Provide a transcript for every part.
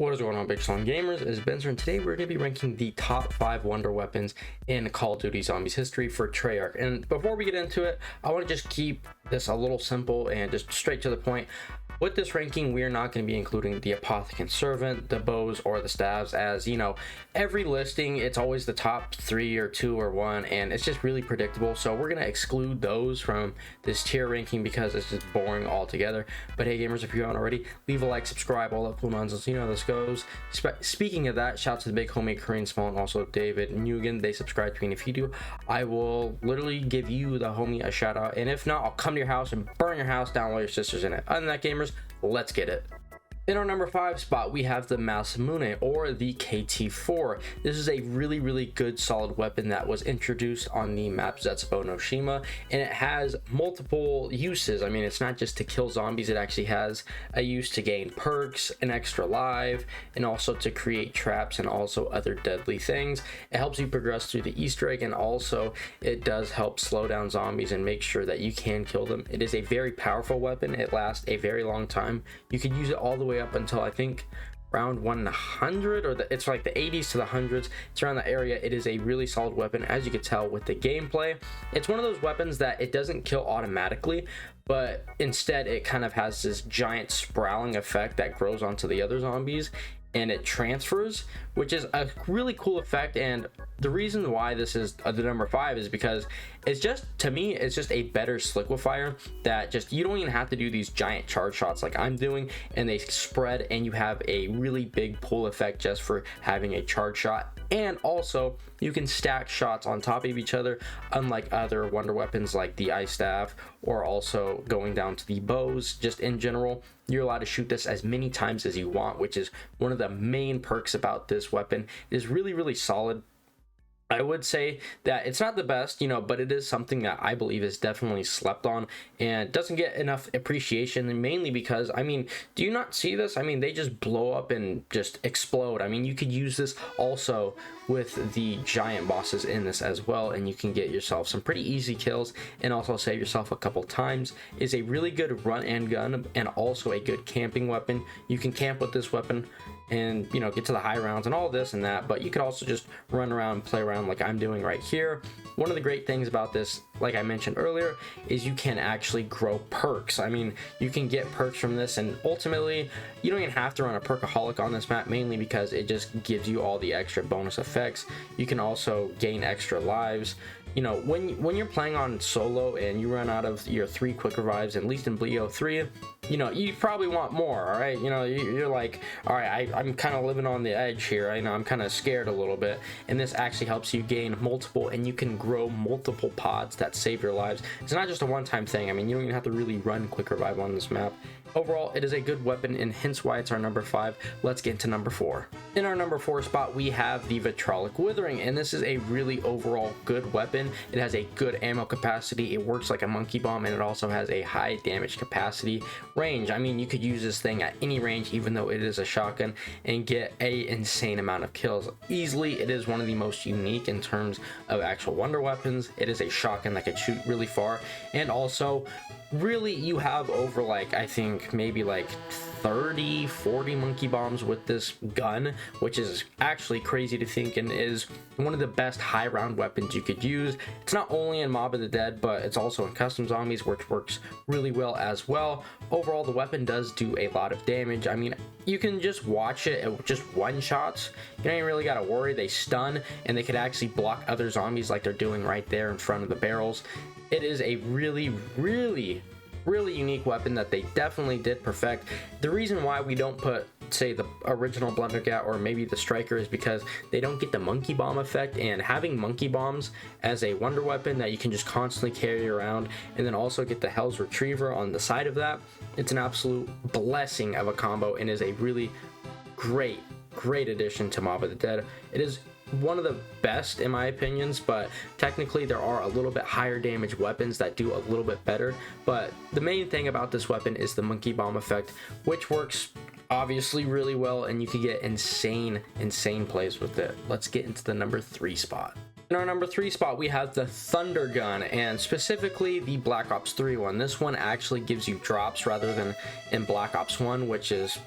What is going on, Big Slung Gamers? It's Benzer, and today we're going to be ranking the top 5 wonder weapons in Call of Duty Zombies history for Treyarch. And before we get into it, I want to just keep this a little simple and just straight to the point. With this ranking, we are not going to be including the Apothican Servant, the bows, or the staves, as you know, every listing, it's always the top 3 or 2 or 1, and it's just really predictable. So we're going to exclude those from this tier ranking because it's just boring altogether. But hey, gamers, if you haven't already, leave a like, subscribe, all that cool nonsense. You know how this goes. Speaking of that, shout out to the big homie Korean Small and also David Nguyen. They subscribed to me, and if you do, I will literally give you, the homie, a shout out. And if not, I'll come to your house and burn your house down while your sister's in it. Other than that, gamers, let's get it. In our number 5 spot, we have the Mousemune, or the KT-4. This is a really good solid weapon that was introduced on the map Zetsubo no Shima, and it has multiple uses. I mean, it's not just to kill zombies, it actually has a use to gain perks, an extra life, and also to create traps and also other deadly things. It helps you progress through the Easter egg, and also it does help slow down zombies and make sure that you can kill them. It is a very powerful weapon. It lasts a very long time. You can use it all the way up until I think round 100, or it's like the 80s to the 100s. It's around the area. It is a really solid weapon, as you can tell with the gameplay. It's one of those weapons that it doesn't kill automatically, but instead it kind of has this giant sprawling effect that grows onto the other zombies, and it transfers, which is a really cool effect. And the reason why this is the number 5 is because it's just, to me, it's just a better sliquifier that just, you don't even have to do these giant charge shots like I'm doing, and they spread, and you have a really big pull effect just for having a charge shot. And also you can stack shots on top of each other, unlike other wonder weapons like the ice staff, or also going down to the bows. Just in general, you're allowed to shoot this as many times as you want, which is one of the main perks about this weapon. It is really solid. I would say that it's not the best, but it is something that I believe is definitely slept on and doesn't get enough appreciation, and mainly because, I mean, do you not see this? I mean, they just blow up and just explode. I mean, you could use this also with the giant bosses in this as well, and you can get yourself some pretty easy kills and also save yourself a couple times. It's a really good run and gun, and also a good camping weapon. You can camp with this weapon and get to the high rounds and all this and that, but you could also just run around and play around like I'm doing right here. One of the great things about this, like I mentioned earlier, is you can actually grow perks. I mean, you can get perks from this, and ultimately you don't even have to run a perkaholic on this map, mainly because it just gives you all the extra bonus effects. You can also gain extra lives. When you're playing on solo and you run out of your 3 quick revives, at least in Bleo 3, you probably want more. All right, you're like, all right, I'm kind of living on the edge here. I'm kind of scared a little bit, and this actually helps you gain multiple, and you can grow multiple pods that save your lives. It's not just a one-time thing. I mean, you don't even have to really run quick revive on this map. Overall, it is a good weapon, and hence why it's our number 5. Let's get into number 4. In our number 4 spot, we have the Vitriolic Withering, and this is a really overall good weapon. It has a good ammo capacity, it works like a monkey bomb, and it also has a high damage capacity range. I mean, you could use this thing at any range, even though it is a shotgun, and get a insane amount of kills. Easily, it is one of the most unique in terms of actual wonder weapons. It is a shotgun that can shoot really far, and also really you have over, like, I think maybe like 30-40 monkey bombs with this gun, which is actually crazy to think, and is one of the best high round weapons you could use. It's not only in Mob of the Dead, but it's also in custom zombies, which works really well as well. Overall, the weapon does do a lot of damage. I mean, you can just watch it just one shots. You don't even really gotta worry. They stun, and they could actually block other zombies like they're doing right there in front of the barrels. It is a really unique weapon that they definitely did perfect. The reason why we don't put, say, the original Blundergat or maybe the Striker is because they don't get the monkey bomb effect, and having monkey bombs as a wonder weapon that you can just constantly carry around, and then also get the Hell's Retriever on the side of that, it's an absolute blessing of a combo, and is a really great addition to Mob of the Dead. It is one of the best in my opinions, but technically there are a little bit higher damage weapons that do a little bit better. But the main thing about this weapon is the monkey bomb effect, which works obviously really well, and you can get insane plays with it. Let's get into the number 3 spot. In our number 3 spot, we have the Thunder Gun, and specifically the Black Ops 3 one. This one actually gives you drops rather than in Black Ops 1, which is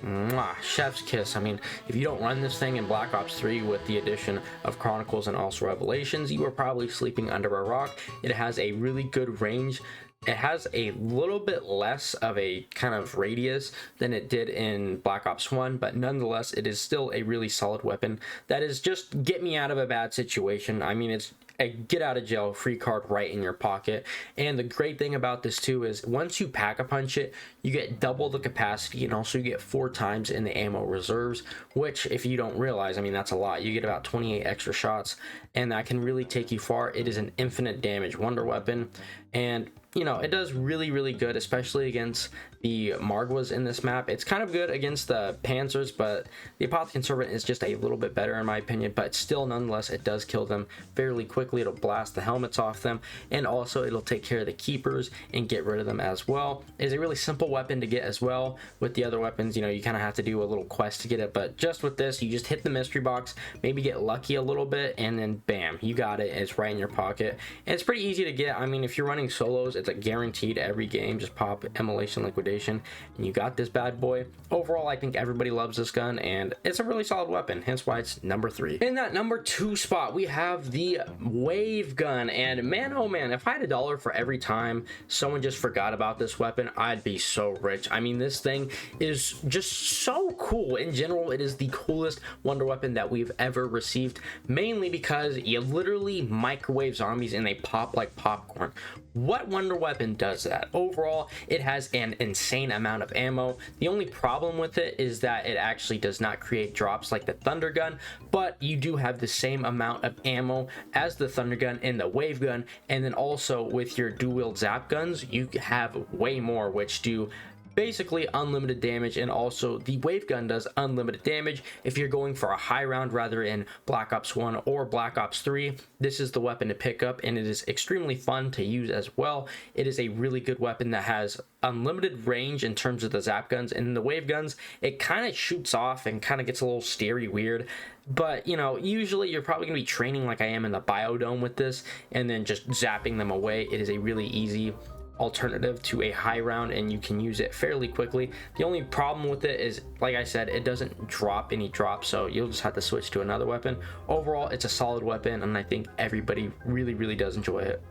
mwah, chef's kiss. I mean, if you don't run this thing in Black Ops 3 with the addition of Chronicles and also Revelations, you are probably sleeping under a rock. It has a really good range. It has a little bit less of a kind of radius than it did in Black Ops 1, but nonetheless, it is still a really solid weapon that is just get me out of a bad situation. I mean, it's a get out of jail free card right in your pocket. And the great thing about this too is once you pack a punch it, you get double the capacity, and also you get 4 times in the ammo reserves, which if you don't realize, I mean, that's a lot. You get about 28 extra shots, and that can really take you far. It is an infinite damage wonder weapon, and you know, it does really, really good, especially against the Margwas in this map. It's kind of good against the Panzers, but the Apothican Servant is just a little bit better in my opinion, but still, nonetheless, it does kill them fairly quickly. It'll blast the helmets off them, and also it'll take care of the Keepers and get rid of them as well. It's a really simple weapon to get as well. With the other weapons, you know, you kind of have to do a little quest to get it, but just with this, you just hit the mystery box, maybe get lucky a little bit, and then bam, you got it. It's right in your pocket, and it's pretty easy to get. I mean, if you're running solos, it's a guaranteed every game. Just pop Immolation Liquidation and you got this bad boy. Overall, I think everybody loves this gun, and it's a really solid weapon, hence why it's number 3. In that number 2 spot, we have the Wave Gun, and man, oh man, if I had $1 for every time someone just forgot about this weapon, I'd be so rich. I mean, this thing is just so cool. In general, it is the coolest wonder weapon that we've ever received, mainly because you literally microwave zombies and they pop like popcorn. What wonder weapon does that? Overall, it has an insane amount of ammo. The only problem with it is that it actually does not create drops like the Thunder Gun, but you do have the same amount of ammo as the Thunder Gun and the Wave Gun, and then also with your dual-wield zap guns, you have way more, which do basically unlimited damage, and also the Wave Gun does unlimited damage. If you're going for a high round rather in Black Ops 1 or Black Ops 3, this is the weapon to pick up, and it is extremely fun to use as well. It is a really good weapon that has unlimited range in terms of the zap guns, and the Wave Guns, it kind of shoots off and kind of gets a little steery weird. But, you know, usually you're probably going to be training like I am in the Biodome with this, and then just zapping them away. It is a really easy alternative to a high round, and you can use it fairly quickly. The only problem with it is, like I said, it doesn't drop any drops, so you'll just have to switch to another weapon. Overall, it's a solid weapon, and I think everybody really does enjoy it.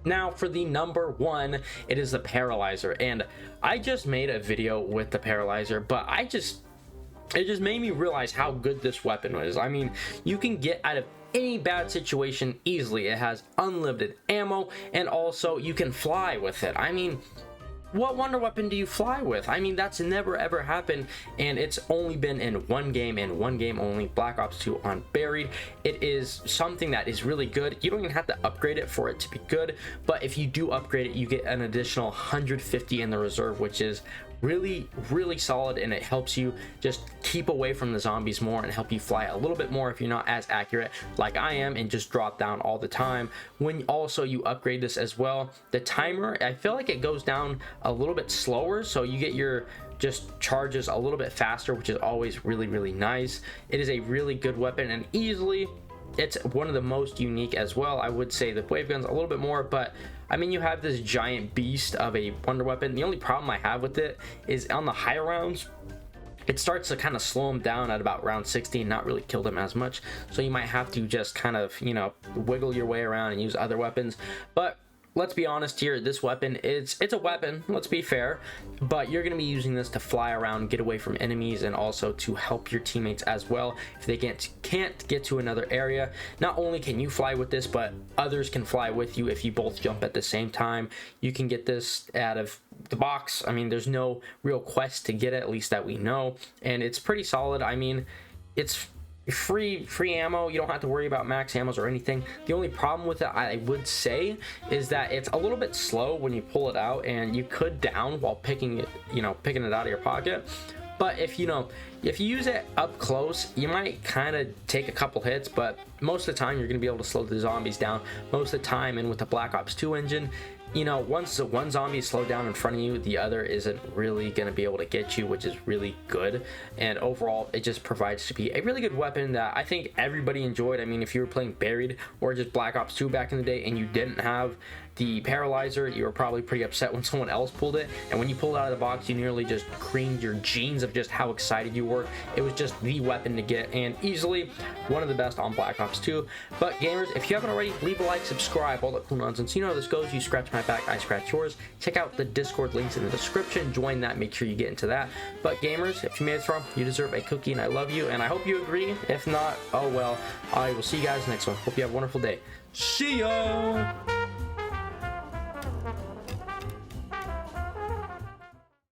Now for the number 1, it is the Paralyzer, and I just made a video with the Paralyzer, but it just made me realize how good this weapon is. I mean, you can get out of any bad situation easily. It has unlimited ammo, and also you can fly with it. I mean, what wonder weapon do you fly with? I mean, that's never ever happened, and it's only been in one game and one game only, Black Ops 2 on Buried. It is something that is really good. You don't even have to upgrade it for it to be good, but if you do upgrade it, you get an additional 150 in the reserve, which is really solid, and it helps you just keep away from the zombies more and help you fly a little bit more if you're not as accurate like I am and just drop down all the time. When also you upgrade this as well, the timer, I feel like it goes down a little bit slower, so you get your just charges a little bit faster, which is always really nice. It is a really good weapon, and easily it's one of the most unique as well. I would say the Wave Gun's a little bit more, but I mean, you have this giant beast of a wonder weapon. The only problem I have with it is on the higher rounds, it starts to kind of slow them down at about round 60 and not really kill them as much. So you might have to just kind of, you know, wiggle your way around and use other weapons. But let's be honest here, this weapon, it's a weapon, let's be fair, but you're going to be using this to fly around, get away from enemies, and also to help your teammates as well if they can't get to another area. Not only can you fly with this, but others can fly with you if you both jump at the same time. You can get this out of the box. I mean, there's no real quest to get it, at least that we know, and it's pretty solid. I mean, it's free ammo. You don't have to worry about max ammos or anything. The only problem with it, I would say, is that it's a little bit slow when you pull it out, and you could down while picking it out of your pocket. But if you use it up close, you might kind of take a couple hits, but most of the time you're going to be able to slow the zombies down most of the time. And with the Black Ops 2 engine, you know, once the one zombie is slowed down in front of you, the other isn't really going to be able to get you, which is really good. And overall, it just provides to be a really good weapon that I think everybody enjoyed. I mean, if you were playing Buried or just Black Ops 2 back in the day and you didn't have the Paralyzer, you were probably pretty upset when someone else pulled it, and when you pulled it out of the box, you nearly just creamed your jeans of just how excited you were. It was just the weapon to get, and easily one of the best on Black Ops 2. But gamers, if you haven't already, leave a like, subscribe, all that cool nonsense. You know how this goes. You scratch my back, I scratch yours. Check out the Discord links in the description. Join that. Make sure you get into that. But gamers, if you made it through, you deserve a cookie, and I love you, and I hope you agree. If not, oh well. I will see you guys next one. Hope you have a wonderful day. See ya!